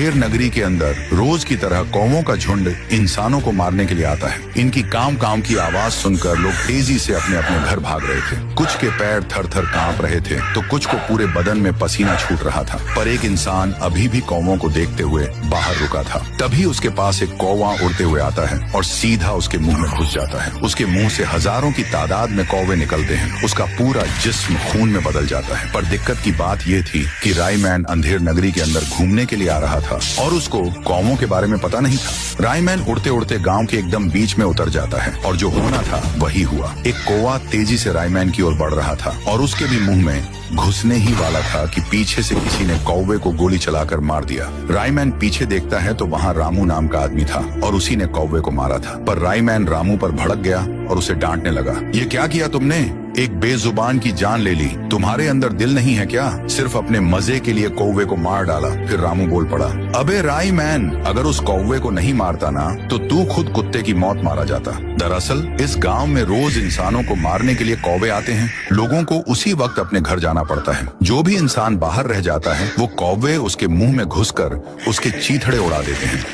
अंधेर नगरी के अंदर रोज की तरह कौवों का झुंड इंसानों को मारने के लिए आता है। इनकी काम काम की आवाज सुनकर लोग तेजी से अपने अपने घर भाग रहे थे। कुछ के पैर थर थर कांप रहे थे तो कुछ को पूरे बदन में पसीना छूट रहा था। पर एक इंसान अभी भी कौवों को देखते हुए बाहर रुका था। तभी उसके पास एक कौवा उड़ते हुए आता है और सीधा उसके मुंह में घुस जाता है। उसके मुंह से हजारों की तादाद में कौवे निकलते हैं। उसका पूरा जिस्म खून में बदल जाता है। पर दिक्कत की बात यह थी कि रायमैन अंधेर नगरी के अंदर घूमने के लिए आ रहा था और उसको कौवों के बारे में पता नहीं था। रायमैन उड़ते उड़ते गांव के एकदम बीच में उतर जाता है और जो होना था वही हुआ। एक कौवा तेजी से रायमैन की ओर बढ़ रहा था और उसके भी मुंह में घुसने ही वाला था कि पीछे से किसी ने कौवे को गोली चलाकर मार दिया। रायमैन पीछे देखता है तो वहाँ रामू नाम का आदमी था और उसी ने कौवे को मारा था। पर रायमैन रामू पर भड़क गया और उसे डांटने लगा। ये क्या किया तुमने? एक बेजुबान की जान ले ली। तुम्हारे अंदर दिल नहीं है क्या? सिर्फ अपने मजे के लिए कौवे को मार डाला। फिर रामू बोल पड़ा, अबे रायमैन, अगर उस कौवे को नहीं मारता ना तो तू खुद कुत्ते की मौत मारा जाता। दरअसल इस गांव में रोज इंसानों को मारने के लिए कौवे आते हैं। लोगों को उसी वक्त अपने घर जाना पड़ता है। जो भी इंसान बाहर रह जाता है वो कौवे उसके मुंह में घुसकर उसके चीथड़े उड़ा देते हैं।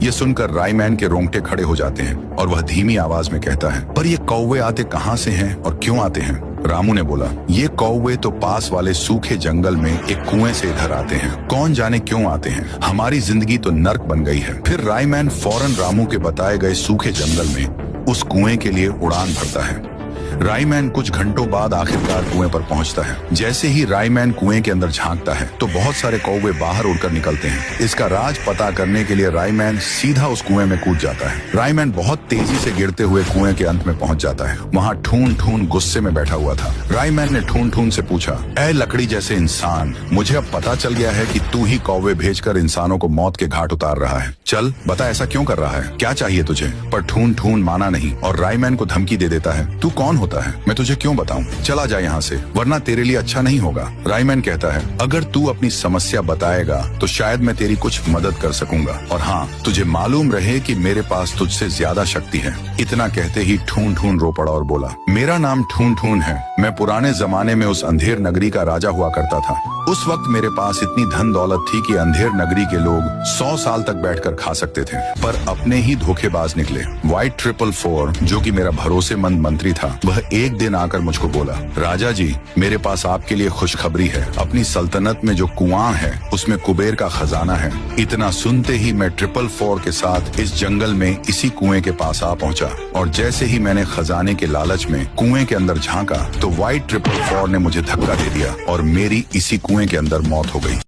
ये सुनकर रायमैन के रोंगटे खड़े हो जाते हैं और वह धीमी आवाज में कहता है, पर ये कौवे आते कहाँ से हैं और क्यों आते हैं? रामू ने बोला, ये कौवे तो पास वाले सूखे जंगल में एक कुएं से इधर आते हैं। कौन जाने क्यों आते हैं? हमारी जिंदगी तो नर्क बन गई है। फिर रायमैन फौरन रामू के बताए गए सूखे जंगल में उस कुएं के लिए उड़ान भरता है। रायमैन कुछ घंटों बाद आखिरकार कुएं पर पहुंचता है। जैसे ही रायमैन कुएं के अंदर झांकता है तो बहुत सारे कौवे बाहर उड़कर निकलते हैं। इसका राज पता करने के लिए रायमैन सीधा उस कुएं में कूद जाता है। रायमैन बहुत तेजी से गिरते हुए कुएं के अंत में पहुंच जाता है। वहाँ ठून ठून गुस्से में बैठा हुआ था। रायमैन ने ठून ठून से पूछा, ऐ लकड़ी जैसे इंसान, मुझे अब पता चल गया है कि तू ही कौवे भेजकर इंसानों को मौत के घाट उतार रहा है। चल बता, ऐसा क्यों कर रहा है? क्या चाहिए तुझे? पर ठून ठून माना नहीं और रायमैन को धमकी दे देता है, तू कौन होता है? मैं तुझे क्यों बताऊं? चला जा यहाँ से, वरना तेरे लिए अच्छा नहीं होगा। रायमैन कहता है, अगर तू अपनी समस्या बताएगा तो शायद मैं तेरी कुछ मदद कर सकूंगा। और हाँ, तुझे मालूम रहे कि मेरे पास तुझसे ज्यादा शक्ति है। इतना कहते ही ठून ठून रो पड़ा और बोला, मेरा नाम ठून ठून है। मैं पुराने जमाने में उस अंधेर नगरी का राजा हुआ करता था। उस वक्त मेरे पास इतनी धन दौलत थी कि अंधेर नगरी के लोग 100 साल तक बैठकर खा सकते थे। पर अपने ही धोखेबाज निकले। व्हाइट 444, जो कि मेरा भरोसेमंद मंत्री था, वह एक दिन आकर मुझको बोला, राजा जी, मेरे पास आपके लिए खुशखबरी है। अपनी सल्तनत में जो कुआं है उसमें कुबेर का खजाना है। इतना सुनते ही मैं 444 के साथ इस जंगल में इसी कुएं के पास आ पहुंचा और जैसे ही मैंने खजाने के लालच में कुएं के अंदर झांका तो व्हाइट 444 ने मुझे धक्का दे दिया और मेरी इसी कुएं के अंदर मौत हो गई।